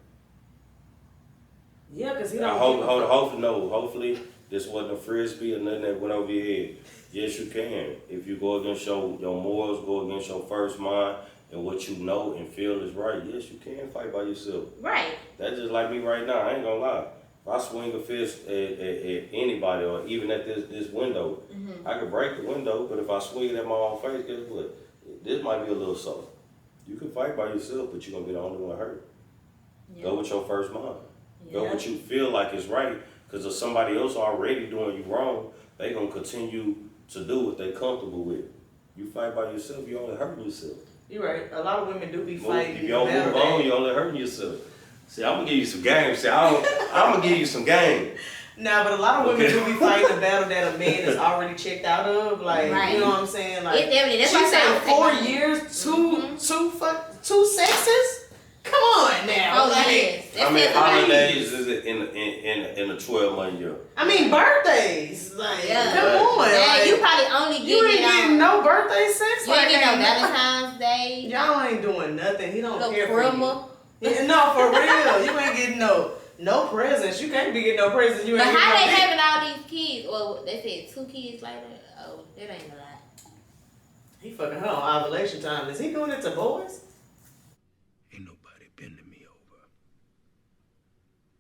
Yeah, because he don't. Hopefully this wasn't a frisbee or nothing that went over your head. Yes, you can. If you go against your morals, go against your first mind and what you know and feel is right, yes, you can fight by yourself. Right. That's just like me right now. I ain't gonna lie. If I swing a fist at anybody or even at this window, I could break the window, but if I swing it at my own face, guess what? This might be a little soft. You can fight by yourself, but you're gonna be the only one hurt. Yeah. Go with your first mind. Yeah. Go what you feel like is right, because if somebody else already doing you wrong, they gonna continue to do what they comfortable with. You fight by yourself, you only hurting yourself. You're right. A lot of women do be fighting. If you don't move on, you only hurting yourself. See, I'm gonna give you some game. See, I'm gonna give you some game. Nah, but a lot of women do be fighting a battle that a man is already checked out of. Like, right. You know what I'm saying? Like, it's she said 4 years, two sexes. Come on now. Oh, yes. I mean, holidays is in a 12-month year. I mean, birthdays. Like, come on. Man, like, you probably only you ain't getting no birthday sex. You ain't getting no Valentine's Day. Y'all ain't doing nothing. He don't care for you. Yeah, no, for real. You ain't getting no presents. You can't be getting no presents. You ain't but how they having all these kids? Well, they said 2 kids later. Oh, that ain't a lot. He fucking her on ovulation time. Is he doing it to boys? Ain't nobody bending me over.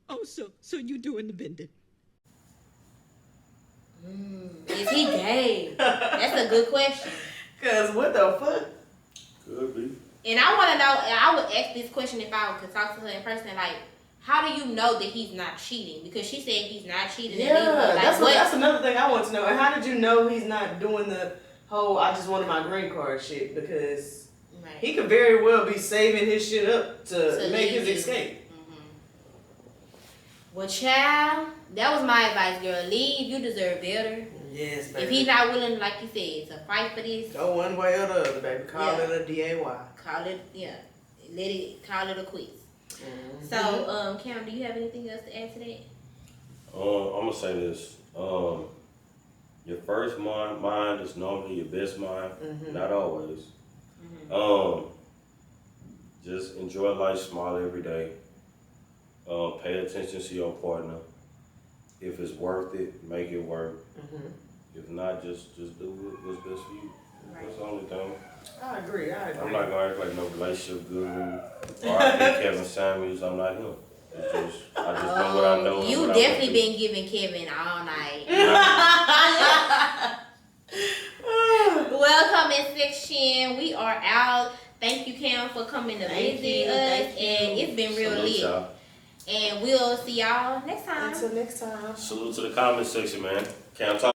Oh, so you doing the bending? Is he gay? That's a good question. Cause what the fuck? Could be. And I want to know. I would ask this question if I could talk to her in person. Like, how do you know that he's not cheating? Because she said he's not cheating. Yeah, that's another thing I want to know. And how did you know he's not doing the whole "I just wanted my green card" shit? Because he could very well be saving his shit up to make his escape. Well, child, that was my advice, girl. Leave. You deserve better. Yes, baby. If he's not willing, like you said, to fight for this, go one way or the other, baby. Call it a DAY. Call it, call it a quit. So, Cam, do you have anything else to add to that? I'm gonna say this. Your first mind is normally your best mind. Not always. Just enjoy life, smile every day. Pay attention to your partner. If it's worth it, make it work. If not, just do what's best for you. Right. That's the only thing. I agree. I'm not gonna act like no relationship guru or I be Kevin Samuels. I'm not him. It's just I just know what I know. You definitely been giving Kevin all night. Well, comment section. We are out. Thank you, Cam, for coming to visit us, and it's been real lit. Y'all. And we'll see y'all next time. Until next time. Salute to the comment section, man. Camtalktoomuch.